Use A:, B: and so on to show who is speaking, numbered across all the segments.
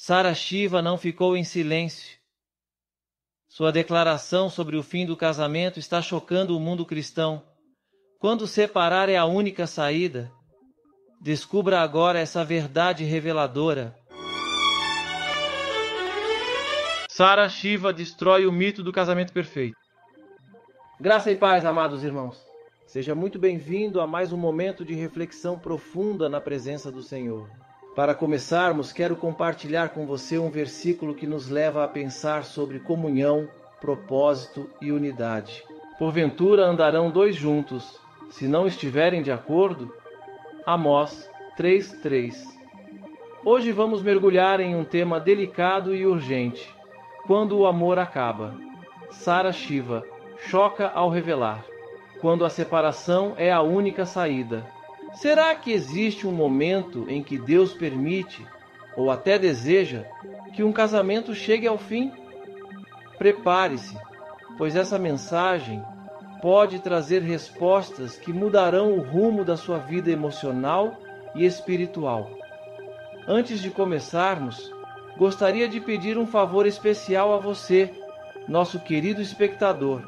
A: Sara Shiva não ficou em silêncio. Sua declaração sobre o fim do casamento está chocando o mundo cristão. Quando separar é a única saída, descubra agora essa verdade reveladora. Sara Shiva destrói o mito do casamento perfeito. Graça e paz, amados irmãos. Seja muito bem-vindo a mais um momento de reflexão profunda na presença do Senhor. Para começarmos, quero compartilhar com você um versículo que nos leva a pensar sobre comunhão, propósito e unidade. Porventura andarão dois juntos, se não estiverem de acordo? Amós 3:3. Hoje vamos mergulhar em um tema delicado e urgente. Quando o amor acaba. Sara Shiva choca ao revelar. Quando a separação é a única saída. Será que existe um momento em que Deus permite, ou até deseja, que um casamento chegue ao fim? Prepare-se, pois essa mensagem pode trazer respostas que mudarão o rumo da sua vida emocional e espiritual. Antes de começarmos, gostaria de pedir um favor especial a você, nosso querido espectador.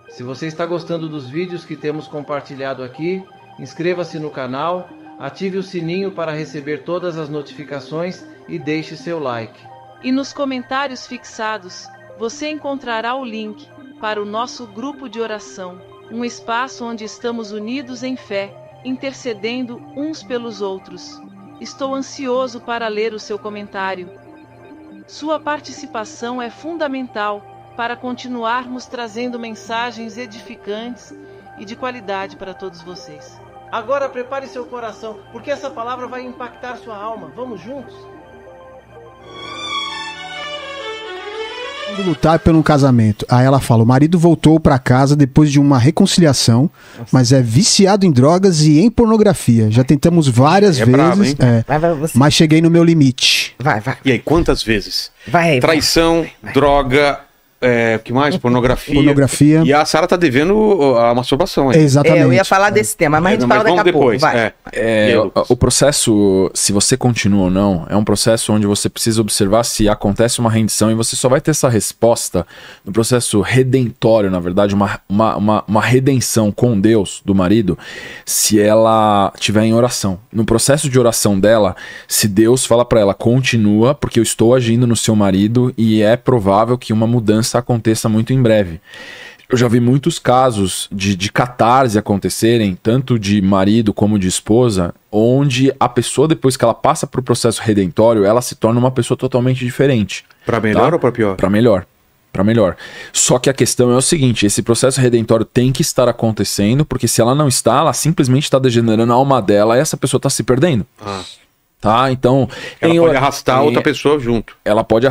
A: Se você está gostando dos vídeos que temos compartilhado aqui, inscreva-se no canal, ative o sininho para receber todas as notificações e deixe seu like.
B: E nos comentários fixados, você encontrará o link para o nosso grupo de oração, um espaço onde estamos unidos em fé, intercedendo uns pelos outros. Estou ansioso para ler o seu comentário. Sua participação é fundamental para continuarmos trazendo mensagens edificantes e de qualidade para todos vocês.
A: Agora prepare seu coração, porque essa palavra vai impactar sua alma. Vamos juntos?
C: Lutar pelo casamento. Aí ela fala, o marido voltou para casa depois de uma reconciliação, mas é viciado em drogas e em pornografia. Já tentamos várias vezes,
D: bravo, hein?
C: Mas cheguei no meu limite.
D: Vai. E aí, quantas vezes?
E: Traição, droga, o que mais? Pornografia. E a Sara tá devendo a masturbação.
C: Exatamente.
F: Eu ia falar desse tema, mas a gente fala daqui a pouco. Vai.
D: O processo, se você continua ou não, é um processo onde você precisa observar se acontece uma rendição e você só vai ter essa resposta no processo redentório, na verdade, uma redenção com Deus do marido, se ela estiver em oração. No processo de oração dela, se Deus fala pra ela, continua, porque eu estou agindo no seu marido e é provável que uma mudança aconteça muito em breve. Eu já vi muitos casos de catarse acontecerem, tanto de marido como de esposa, onde a pessoa, depois que ela passa para o processo redentório, ela se torna uma pessoa totalmente diferente.
E: Para melhor ou para pior?
D: Para melhor. Para melhor. Só que a questão é o seguinte, esse processo redentório tem que estar acontecendo, porque se ela não está, ela simplesmente está degenerando a alma dela e essa pessoa está se perdendo. Tá? Então,
E: ela pode arrastar outra pessoa junto.
D: Ela pode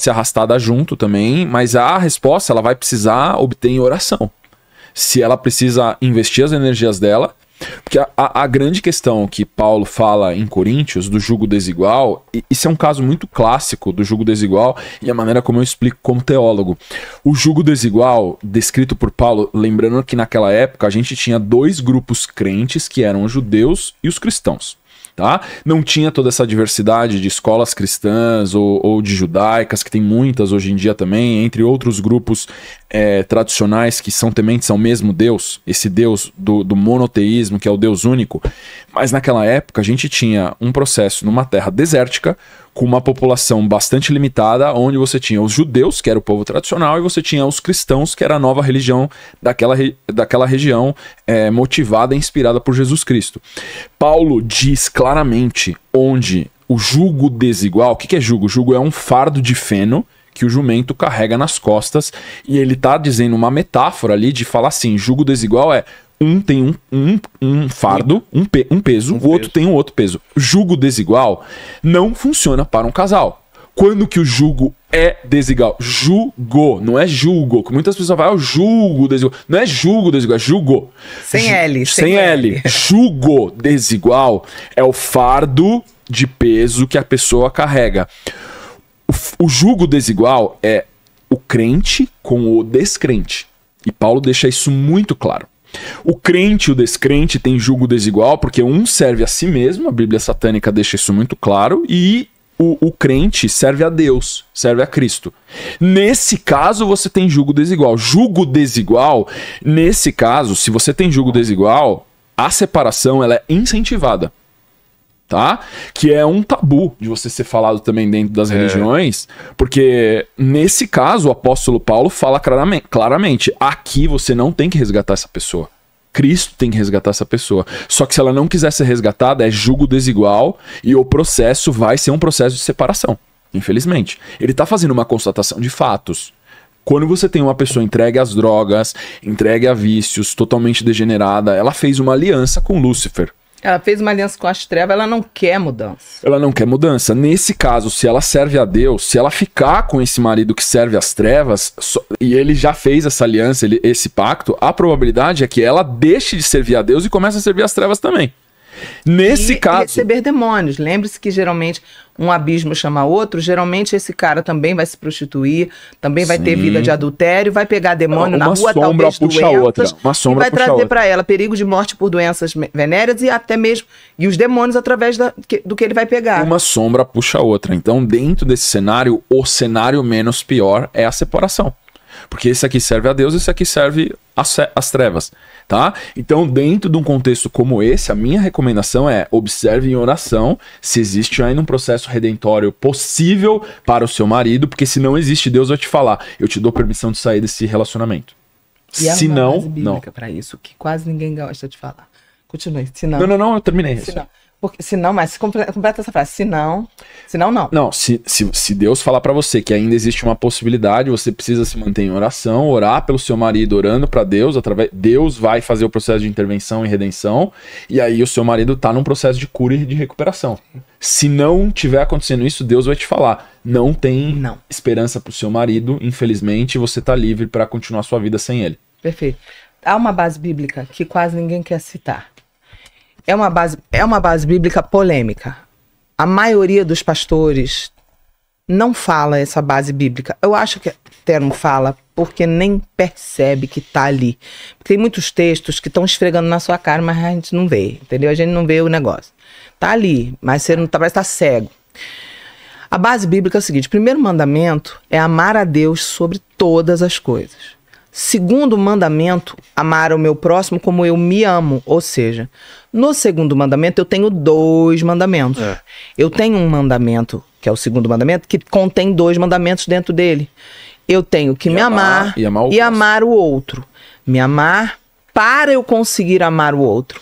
D: ser arrastada junto também, mas a resposta ela vai precisar obter em oração. Se ela precisa investir as energias dela, porque a grande questão que Paulo fala em Coríntios do jugo desigual, isso é um caso muito clássico do jugo desigual e a maneira como eu explico como teólogo. O jugo desigual, descrito por Paulo, lembrando que naquela época a gente tinha dois grupos crentes que eram os judeus e os cristãos. Tá? Não tinha toda essa diversidade de escolas cristãs ou de judaicas, que tem muitas hoje em dia também, entre outros grupos tradicionais que são tementes ao mesmo Deus, esse Deus do monoteísmo, que é o Deus único. Mas naquela época a gente tinha um processo numa terra desértica, com uma população bastante limitada, onde você tinha os judeus, que era o povo tradicional, e você tinha os cristãos, que era a nova religião daquela região, motivada e inspirada por Jesus Cristo. Paulo diz claramente onde o jugo desigual, o que é jugo? Jugo é um fardo de feno que o jumento carrega nas costas, e ele está dizendo uma metáfora ali de falar assim, jugo desigual é um tem um fardo, um peso, o outro tem um outro peso. Jugo desigual não funciona para um casal. Quando que o jugo é desigual? Jugo, não é julgo. Que muitas pessoas falam, jugo desigual. Não é julgo desigual, é jugo.
F: Sem L.
D: Sem L. Jugo desigual é o fardo de peso que a pessoa carrega. O jugo desigual é o crente com o descrente. E Paulo deixa isso muito claro. O crente e o descrente têm jugo desigual porque um serve a si mesmo, a Bíblia satânica deixa isso muito claro, e o crente serve a Deus, serve a Cristo. Nesse caso, você tem jugo desigual. Jugo desigual, nesse caso, se você tem jugo desigual, a separação ela é incentivada. Tá? Que é um tabu de você ser falado também dentro das religiões, porque nesse caso o apóstolo Paulo fala claramente, aqui você não tem que resgatar essa pessoa. Cristo tem que resgatar essa pessoa. Só que se ela não quiser ser resgatada, é jugo desigual e o processo vai ser um processo de separação. Infelizmente. Ele tá fazendo uma constatação de fatos. Quando você tem uma pessoa entregue às drogas, entregue a vícios, totalmente degenerada, ela fez uma aliança com Lúcifer.
F: Ela fez uma aliança com as trevas, ela não quer mudança.
D: Ela não quer mudança. Nesse caso, se ela serve a Deus, se ela ficar com esse marido que serve às trevas, e ele já fez essa aliança, esse pacto, a probabilidade é que ela deixe de servir a Deus e comece a servir as trevas também. Nesse caso...
F: receber demônios. Lembre-se que geralmente um abismo chama outro, geralmente esse cara também vai se prostituir, também vai ter vida de adultério, vai pegar demônio na rua, talvez doenças, e vai trazer para ela perigo de morte por doenças venéreas e até mesmo e os demônios através do que ele vai pegar.
D: Uma sombra puxa a outra. Então, dentro desse cenário, o cenário menos pior é a separação. Porque esse aqui serve a Deus, esse aqui serve às trevas, tá? Então, dentro de um contexto como esse, a minha recomendação é observe em oração se existe ainda um processo redentório possível para o seu marido, porque se não existe, Deus vai te falar, eu te dou permissão de sair desse relacionamento.
F: E se não, não. Para isso, que quase ninguém gosta de falar. Continue, se não.
D: Não, eu terminei.
F: Se não. Porque, se não, mas completa essa frase. Se não, não.
D: Não, se Deus falar pra você que ainda existe uma possibilidade, você precisa se manter em oração, orar pelo seu marido, orando pra Deus, Deus vai fazer o processo de intervenção e redenção, e aí o seu marido tá num processo de cura e de recuperação. Se não tiver acontecendo isso, Deus vai te falar, não tem esperança pro seu marido, infelizmente, você tá livre pra continuar sua vida sem ele.
F: Perfeito. Há uma base bíblica que quase ninguém quer citar. É uma base bíblica polêmica. A maioria dos pastores não fala essa base bíblica. Eu acho que o termo fala porque nem percebe que está ali. Porque tem muitos textos que estão esfregando na sua cara, mas a gente não vê, entendeu? A gente não vê o negócio. Está ali, mas você não tá, parece que está cego. A base bíblica é o seguinte, o primeiro mandamento é amar a Deus sobre todas as coisas. Segundo mandamento, amar o meu próximo como eu me amo. Ou seja, no segundo mandamento eu tenho 2 mandamentos. Eu tenho um mandamento, que é o segundo mandamento, que contém 2 mandamentos dentro dele. Eu tenho que me amar e amar o outro. Me amar para eu conseguir amar o outro.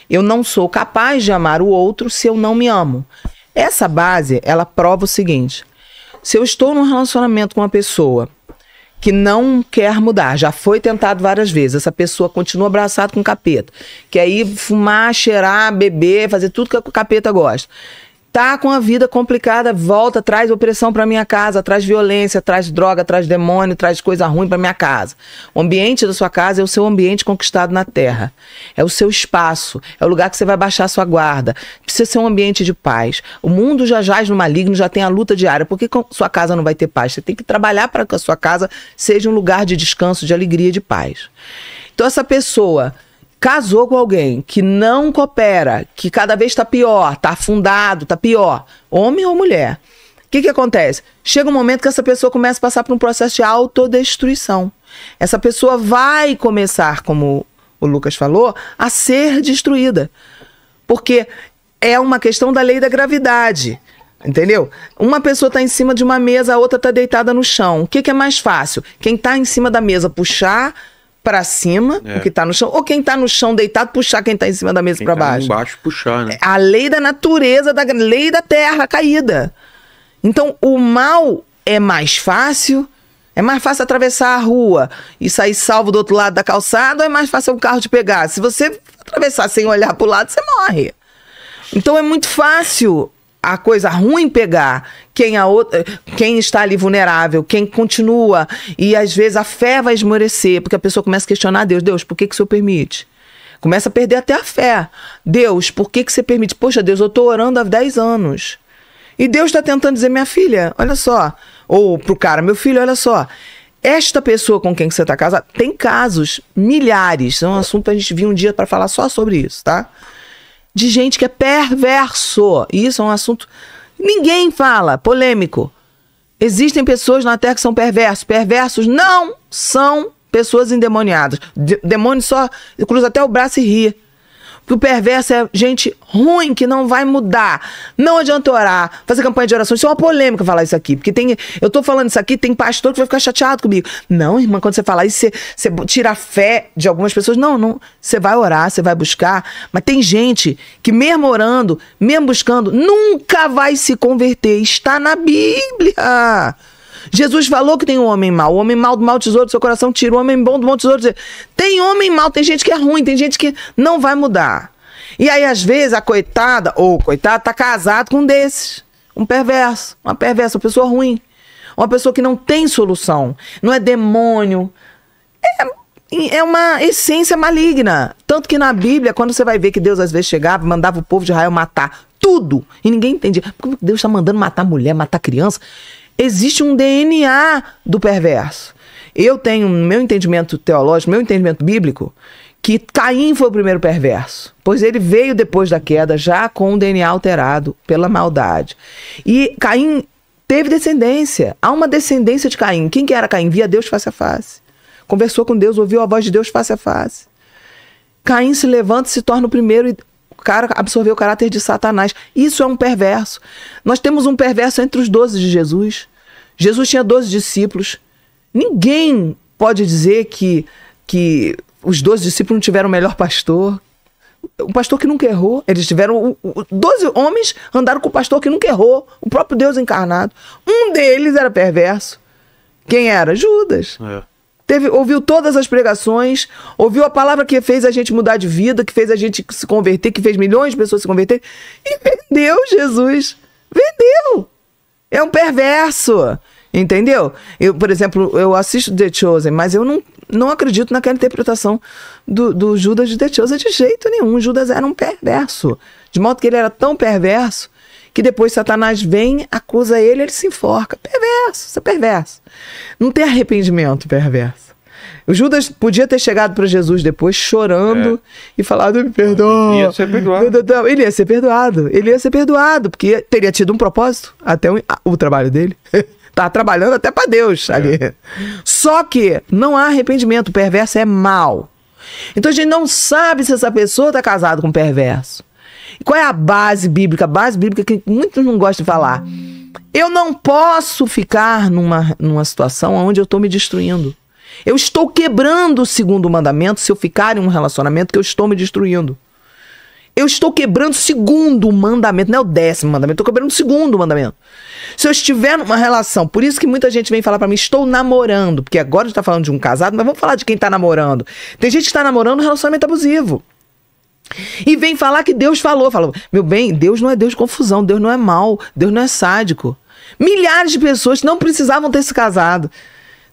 F: Eu não sou capaz de amar o outro se eu não me amo. Essa base, ela prova o seguinte. Se eu estou num relacionamento com uma pessoa que não quer mudar, já foi tentado várias vezes, essa pessoa continua abraçada com o capeta, quer ir fumar, cheirar, beber, fazer tudo que o capeta gosta. Tá com a vida complicada, volta, traz opressão para minha casa, traz violência, traz droga, traz demônio, traz coisa ruim para minha casa. O ambiente da sua casa é o seu ambiente conquistado na terra. É o seu espaço, é o lugar que você vai baixar sua guarda. Precisa ser um ambiente de paz. O mundo já jaz no maligno, já tem a luta diária. Por que sua casa não vai ter paz? Você tem que trabalhar para que a sua casa seja um lugar de descanso, de alegria, de paz. Então essa pessoa casou com alguém que não coopera, que cada vez está pior, está afundado, está pior, homem ou mulher. O que acontece? Chega um momento que essa pessoa começa a passar por um processo de autodestruição. Essa pessoa vai começar, como o Lucas falou, a ser destruída. Porque é uma questão da lei da gravidade. Entendeu? Uma pessoa está em cima de uma mesa, a outra está deitada no chão. O que é mais fácil? Quem está em cima da mesa puxar para cima, o que tá no chão, ou quem tá no chão deitado puxar quem tá em cima da mesa para baixo.
E: Embaixo puxar, né?
F: A lei da natureza, da lei da terra caída. Então, o mal é mais fácil atravessar a rua e sair salvo do outro lado da calçada, ou é mais fácil um carro te pegar? Se você atravessar sem olhar pro lado, você morre. Então, é muito fácil a coisa ruim pegar quem está ali vulnerável, quem continua, e às vezes a fé vai esmorecer, porque a pessoa começa a questionar Deus, por que o Senhor permite? Começa a perder até a fé. Deus, por que você permite? Poxa, Deus, eu estou orando há 10 anos. E Deus está tentando dizer, minha filha, olha só. Ou pro cara, meu filho, olha só. Esta pessoa com quem você está casado, tem casos, milhares, é um assunto que a gente viu um dia para falar só sobre isso, tá? De gente que é perverso. E isso é um assunto Ninguém fala, polêmico. Existem pessoas na Terra que são perversos. Perversos não são pessoas endemoniadas. Demônio só cruza até o braço e ri. Porque o perverso é gente ruim que não vai mudar. Não adianta orar, fazer campanha de oração. Isso é uma polêmica falar isso aqui. Porque eu tô falando isso aqui, tem pastor que vai ficar chateado comigo. Não, irmã, quando você falar isso, você tira a fé de algumas pessoas. Não. Você vai orar, você vai buscar. Mas tem gente que mesmo orando, mesmo buscando, nunca vai se converter. Está na Bíblia. Jesus falou que tem um homem mau. O homem mau do mau tesouro do seu coração tira. O homem bom do bom tesouro. Tem homem mau, tem gente que é ruim, tem gente que não vai mudar. E aí, às vezes, a coitada ou o coitado tá casado com um desses. Um perverso, uma pessoa ruim. Uma pessoa que não tem solução. Não é demônio. É uma essência maligna. Tanto que na Bíblia, quando você vai ver que Deus às vezes chegava e mandava o povo de Israel matar tudo. E ninguém entendia. Por que Deus está mandando matar mulher, matar criança? Existe um DNA do perverso. Eu tenho, no meu entendimento teológico, meu entendimento bíblico, que Caim foi o primeiro perverso. Pois ele veio depois da queda já com o DNA alterado pela maldade. E Caim teve descendência. Há uma descendência de Caim. Quem que era Caim? Via Deus face a face. Conversou com Deus, ouviu a voz de Deus face a face. Caim se levanta e se torna o primeiro e o cara absorveu o caráter de Satanás. Isso é um perverso. Nós temos um perverso entre os 12 de Jesus. Jesus tinha 12 discípulos. Ninguém pode dizer que os 12 discípulos não tiveram o melhor pastor. O pastor que nunca errou. Eles tiveram... 12 homens andaram com o pastor que nunca errou. O próprio Deus encarnado. Um deles era perverso. Quem era? Judas. Ouviu todas as pregações, ouviu a palavra que fez a gente mudar de vida, que fez a gente se converter, que fez milhões de pessoas se converterem, e vendeu Jesus. Vendeu. É um perverso. Entendeu? Eu, por exemplo, eu assisto The Chosen, mas eu não acredito naquela interpretação do Judas de The Chosen de jeito nenhum. Judas era um perverso. De modo que ele era tão perverso que depois Satanás vem, acusa ele se enforca. Perverso, isso é perverso. Não tem arrependimento perverso. O Judas podia ter chegado para Jesus depois chorando e falado, me perdoa.
E: Ia ser perdoado.
F: Ele ia ser perdoado. Ele ia ser perdoado, porque teria tido um propósito até o trabalho dele. Tá trabalhando até para Deus ali. Só que não há arrependimento. O perverso é mau. Então a gente não sabe se essa pessoa está casada com um perverso. Qual é a base bíblica? A base bíblica que muitos não gostam de falar. Eu não posso ficar numa situação onde eu estou me destruindo. Eu estou quebrando o segundo mandamento se eu ficar em um relacionamento que eu estou me destruindo. Eu estou quebrando o segundo mandamento, não é o 10º mandamento, eu estou quebrando o segundo mandamento. Se eu estiver numa relação, por isso que muita gente vem falar pra mim, estou namorando, porque agora a gente tá falando de um casado, mas vamos falar de quem tá namorando. Tem gente que tá namorando um relacionamento abusivo. E vem falar que Deus falou, meu bem, Deus não é Deus de confusão, Deus não é mau, Deus não é sádico. Milhares de pessoas não precisavam ter se casado.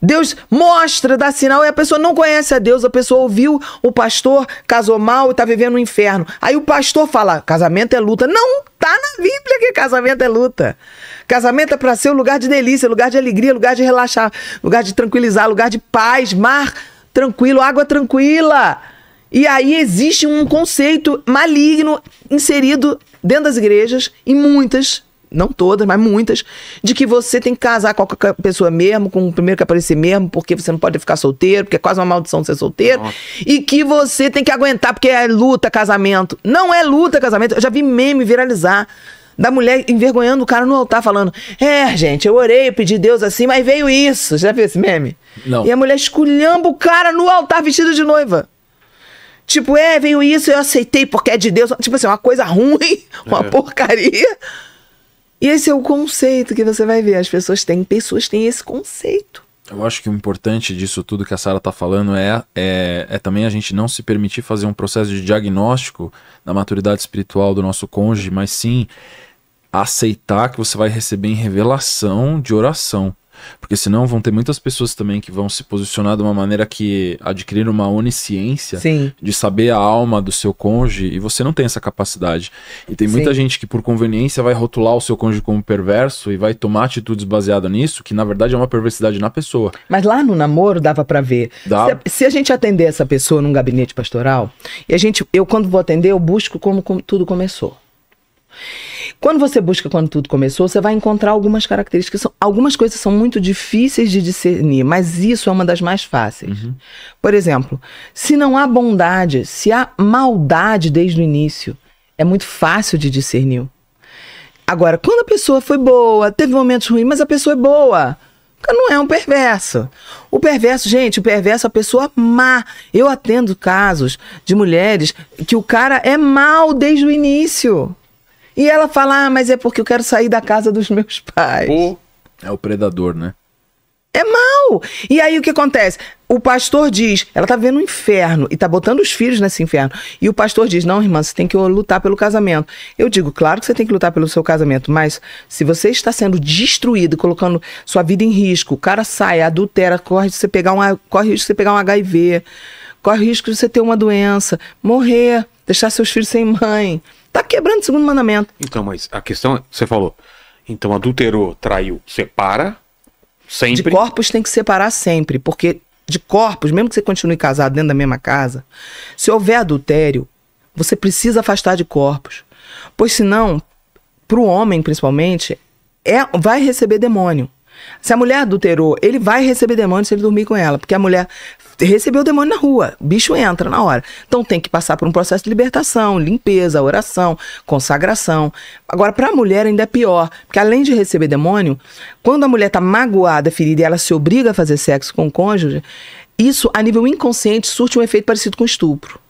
F: Deus mostra, dá sinal, e a pessoa não conhece a Deus, a pessoa ouviu o pastor, casou mal e tá vivendo no inferno. Aí o pastor fala, casamento é luta. Não, tá na Bíblia que casamento é luta. Casamento é para ser um lugar de delícia, lugar de alegria, lugar de relaxar, lugar de tranquilizar, lugar de paz, mar tranquilo, água tranquila. E aí existe um conceito maligno inserido dentro das igrejas, e muitas, não todas, mas muitas, de que você tem que casar com qualquer pessoa mesmo, com o primeiro que aparecer mesmo, porque você não pode ficar solteiro, porque é quase uma maldição ser solteiro, e que você tem que aguentar, porque é luta, casamento. Não é luta, casamento. Eu já vi meme viralizar da mulher envergonhando o cara no altar, falando, gente, eu orei, eu pedi a Deus assim, mas veio isso. Já viu esse meme?
D: Não.
F: E a mulher esculhamba o cara no altar vestida de noiva. Tipo, veio isso, eu aceitei porque é de Deus. Tipo assim, uma coisa ruim, uma porcaria. E esse é o conceito que você vai ver. As pessoas têm esse conceito.
D: Eu acho que o importante disso tudo que a Sara tá falando é também a gente não se permitir fazer um processo de diagnóstico da maturidade espiritual do nosso cônjuge, mas sim aceitar que você vai receber em revelação de oração. Porque senão vão ter muitas pessoas também que vão se posicionar de uma maneira que adquirir uma onisciência de saber a alma do seu cônjuge, e você não tem essa capacidade. E tem muita gente que por conveniência vai rotular o seu cônjuge como perverso e vai tomar atitudes baseadas nisso, que na verdade é uma perversidade na pessoa.
F: Mas lá no namoro dava pra ver. Se a gente atender essa pessoa num gabinete pastoral, e eu quando vou atender eu busco como tudo começou. Quando você busca quando tudo começou, você vai encontrar algumas características. Algumas coisas são muito difíceis de discernir, mas isso é uma das mais fáceis. Por exemplo, se não há bondade, se há maldade desde o início, é muito fácil de discernir. Agora, quando a pessoa foi boa, teve momentos ruins, mas a pessoa é boa, não é um perverso. O perverso, gente, é a pessoa má. Eu atendo casos de mulheres que o cara é mau desde o início. E ela fala, mas é porque eu quero sair da casa dos meus pais.
D: É o predador, né?
F: É mau. E aí o que acontece? O pastor diz, ela tá vendo um inferno e tá botando os filhos nesse inferno. E o pastor diz, não, irmã, você tem que lutar pelo casamento. Eu digo, claro que você tem que lutar pelo seu casamento, mas se você está sendo destruído, colocando sua vida em risco, o cara sai, adultera, corre risco de você pegar um HIV, corre risco de você ter uma doença, morrer, deixar seus filhos sem mãe. Tá quebrando o segundo mandamento.
E: Então, mas a questão, você falou, então adulterou, traiu, separa sempre.
F: De corpos tem que separar sempre, porque de corpos, mesmo que você continue casado dentro da mesma casa, se houver adultério, você precisa afastar de corpos. Pois senão, pro homem principalmente, vai receber demônio. Se a mulher adulterou, ele vai receber demônio se ele dormir com ela, porque a mulher recebeu o demônio na rua, bicho entra na hora. Então tem que passar por um processo de libertação, limpeza, oração, consagração. Agora, para a mulher ainda é pior, porque além de receber demônio, quando a mulher está magoada, ferida, e ela se obriga a fazer sexo com o cônjuge, isso a nível inconsciente surte um efeito parecido com estupro.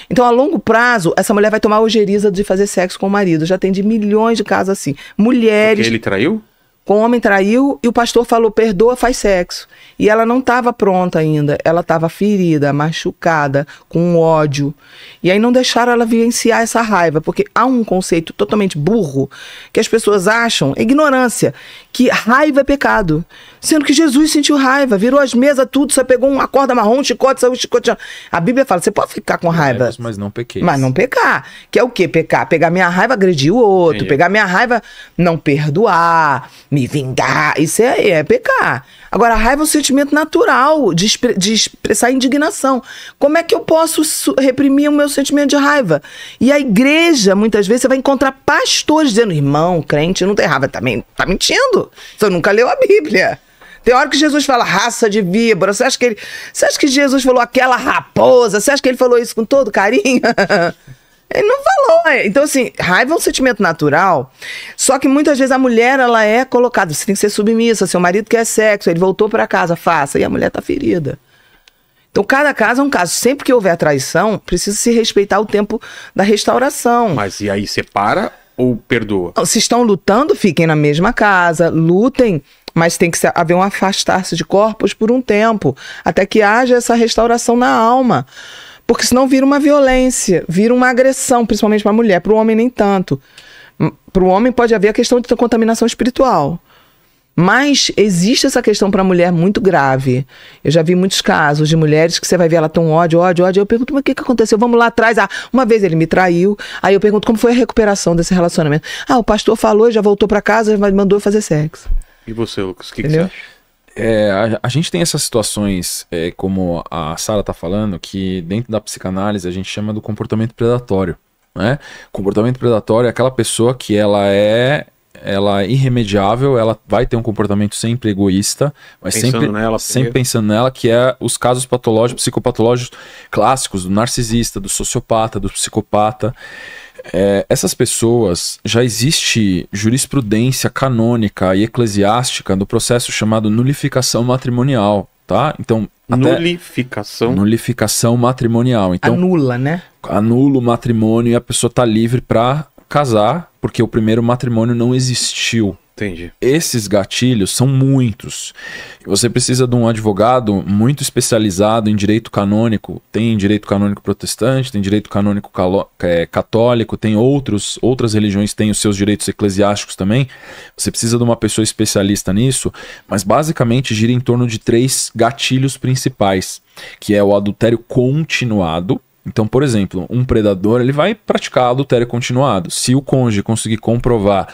F: Então, a longo prazo, essa mulher vai tomar ojeriza de fazer sexo com o marido. Já tem de milhões de casos assim. Mulheres...
E: Porque ele traiu?
F: Com o homem traiu e o pastor falou, perdoa, faz sexo. E ela não estava pronta ainda, ela estava ferida, machucada, com ódio. E aí não deixaram ela vivenciar essa raiva, porque há um conceito totalmente burro, que as pessoas acham, ignorância, que raiva é pecado. Sendo que Jesus sentiu raiva, virou as mesas, tudo, você pegou uma corda marrom, um chicote, saiu um chicote. A Bíblia fala, você pode ficar com raiva.
D: Mas não pequei.
F: Mas não pecar. Que é o quê? Pecar. Pegar minha raiva, agredir o outro. Entendi. Pegar minha raiva, não perdoar, me vingar. Isso é pecar. Agora, a raiva é um sentimento natural de expressar indignação. Como é que eu posso reprimir o meu sentimento de raiva? E a igreja, muitas vezes, você vai encontrar pastores dizendo, irmão, crente não tem raiva. Também tá mentindo. Você nunca leu a Bíblia. Tem hora que Jesus fala raça de víbora. Você acha que Jesus falou aquela raposa? Você acha que ele falou isso com todo carinho? Ele não falou. Então, assim, raiva é um sentimento natural. Só que muitas vezes a mulher, ela é colocada. Você tem que ser submissa. Seu marido quer sexo, ele voltou para casa, faça. E a mulher tá ferida. Então, cada caso é um caso. Sempre que houver traição, precisa se respeitar o tempo da restauração.
E: Mas e aí, separa ou perdoa?
F: Se estão lutando, fiquem na mesma casa, lutem. Mas tem que haver um afastar-se de corpos por um tempo, até que haja essa restauração na alma. Porque senão vira uma violência, vira uma agressão, principalmente para a mulher. Para o homem, nem tanto. Para o homem pode haver a questão de contaminação espiritual. Mas existe essa questão para a mulher muito grave. Eu já vi muitos casos de mulheres que você vai ver, ela tão ódio. Eu pergunto, mas o que aconteceu? Vamos lá atrás. Uma vez ele me traiu. Aí eu pergunto, como foi a recuperação desse relacionamento? O pastor falou, já voltou para casa, já mandou fazer sexo.
E: E você, Lucas, o que você
D: acha? A gente tem essas situações, como a Sara está falando, que dentro da psicanálise a gente chama do comportamento predatório, né? Comportamento predatório é aquela pessoa que ela é irremediável, ela vai ter um comportamento sempre egoísta, mas sempre pensando nela, que é os casos patológicos, psicopatológicos clássicos do narcisista, do sociopata, do psicopata. Essas pessoas, já existe jurisprudência canônica e eclesiástica do processo chamado nulificação matrimonial, tá? Então, nulificação matrimonial. Então,
F: anula, né?
D: Anula o matrimônio e a pessoa está livre para casar, porque o primeiro matrimônio não existiu.
E: Entendi.
D: Esses gatilhos são muitos. Você precisa de um advogado muito especializado em direito canônico. Tem direito canônico protestante, tem direito canônico católico, tem outras religiões têm os seus direitos eclesiásticos também. Você precisa de uma pessoa especialista nisso, mas basicamente gira em torno de 3 gatilhos principais, que é o adultério continuado. Então, por exemplo, um predador ele vai praticar adultério continuado. Se o cônjuge conseguir comprovar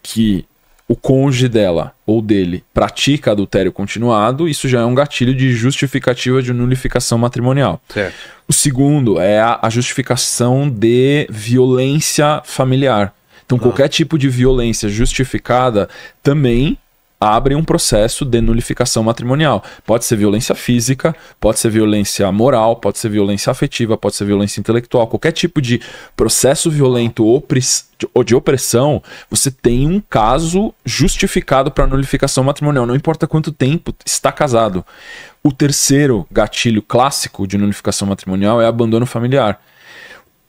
D: que o cônjuge dela ou dele pratica adultério continuado, isso já é um gatilho de justificativa de nulificação matrimonial.
E: Certo.
D: O segundo é a justificação de violência familiar. Então, qualquer tipo de violência justificada também abre um processo de nulificação matrimonial. Pode ser violência física, pode ser violência moral, pode ser violência afetiva, pode ser violência intelectual. Qualquer tipo de processo violento ou de opressão, você tem um caso justificado para nulificação matrimonial. Não importa quanto tempo está casado. O terceiro gatilho clássico de nulificação matrimonial é abandono familiar.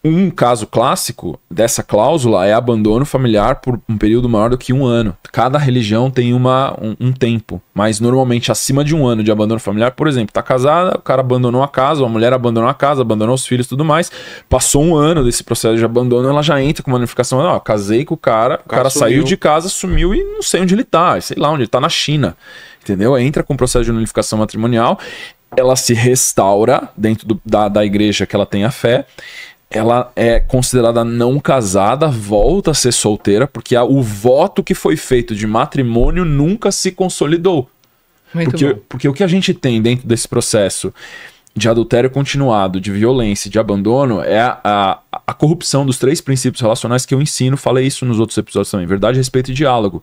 D: Um caso clássico dessa cláusula é abandono familiar por um período maior do que 1 ano. Cada religião tem um tempo, mas normalmente acima de 1 ano de abandono familiar. Por exemplo, tá casada, o cara abandonou a casa, a mulher abandonou a casa, abandonou os filhos e tudo mais. Passou 1 ano desse processo de abandono, ela já entra com uma notificação. Não, casei com o cara saiu de casa, sumiu e não sei onde ele tá. Sei lá onde ele tá, na China. Entendeu? Entra com o processo de nulificação matrimonial, ela se restaura dentro da igreja que ela tem a fé. Ela é considerada não casada, volta a ser solteira, porque o voto que foi feito de matrimônio nunca se consolidou. Porque o que a gente tem dentro desse processo de adultério continuado, de violência, de abandono, é a corrupção dos 3 princípios relacionais que eu ensino. Falei isso nos outros episódios também. Verdade, respeito e diálogo.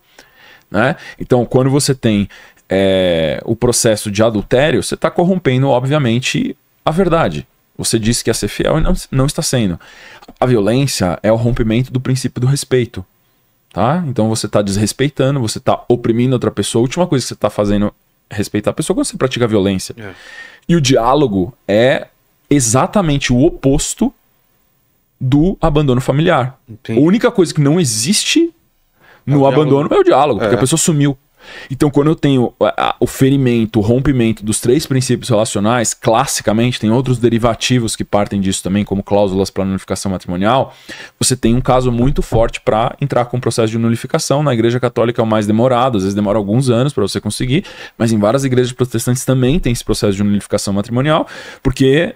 D: Né? Então, quando você tem o processo de adultério, você está corrompendo, obviamente, a verdade. Você disse que ia ser fiel e não está sendo. A violência é o rompimento do princípio do respeito. Tá? Então você está desrespeitando, você está oprimindo outra pessoa. A última coisa que você está fazendo é respeitar a pessoa quando você pratica a violência. E o diálogo é exatamente o oposto do abandono familiar. Entendi. A única coisa que não existe no abandono é o diálogo, porque a pessoa sumiu. Então, quando eu tenho o ferimento, o rompimento dos 3 princípios relacionais, classicamente, tem outros derivativos que partem disso também, como cláusulas para nulificação matrimonial, você tem um caso muito forte para entrar com o processo de nulificação. Na Igreja Católica é o mais demorado, às vezes demora alguns anos para você conseguir, mas em várias igrejas protestantes também tem esse processo de nulificação matrimonial, porque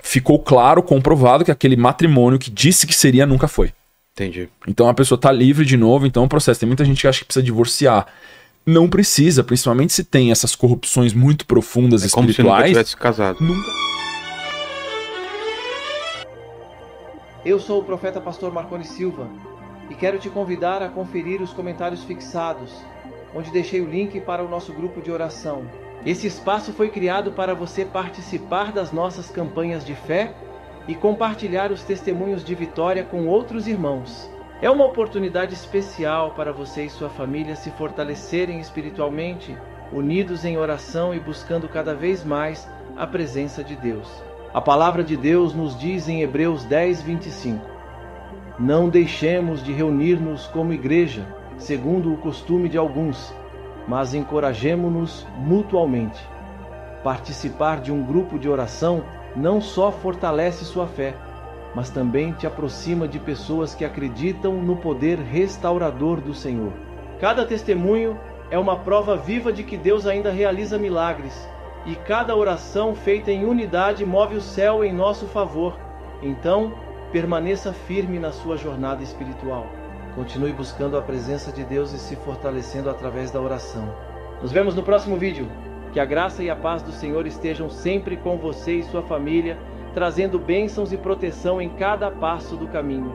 D: ficou claro, comprovado que aquele matrimônio que disse que seria nunca foi.
E: Entendi.
D: Então a pessoa está livre de novo, então o processo. Tem muita gente que acha que precisa divorciar. Não precisa, principalmente se tem essas corrupções muito profundas espirituais.
E: Como se nunca tivesse casado.
A: Eu sou o profeta pastor Marconi Silva e quero te convidar a conferir os comentários fixados, onde deixei o link para o nosso grupo de oração. Esse espaço foi criado para você participar das nossas campanhas de fé e compartilhar os testemunhos de vitória com outros irmãos. É uma oportunidade especial para você e sua família se fortalecerem espiritualmente, unidos em oração e buscando cada vez mais a presença de Deus. A palavra de Deus nos diz em Hebreus 10:25: Não deixemos de reunir-nos como igreja, segundo o costume de alguns, mas encorajemo-nos mutualmente. Participar de um grupo de oração não só fortalece sua fé, mas também te aproxima de pessoas que acreditam no poder restaurador do Senhor. Cada testemunho é uma prova viva de que Deus ainda realiza milagres, e cada oração feita em unidade move o céu em nosso favor. Então, permaneça firme na sua jornada espiritual. Continue buscando a presença de Deus e se fortalecendo através da oração. Nos vemos no próximo vídeo. Que a graça e a paz do Senhor estejam sempre com você e sua família, trazendo bênçãos e proteção em cada passo do caminho.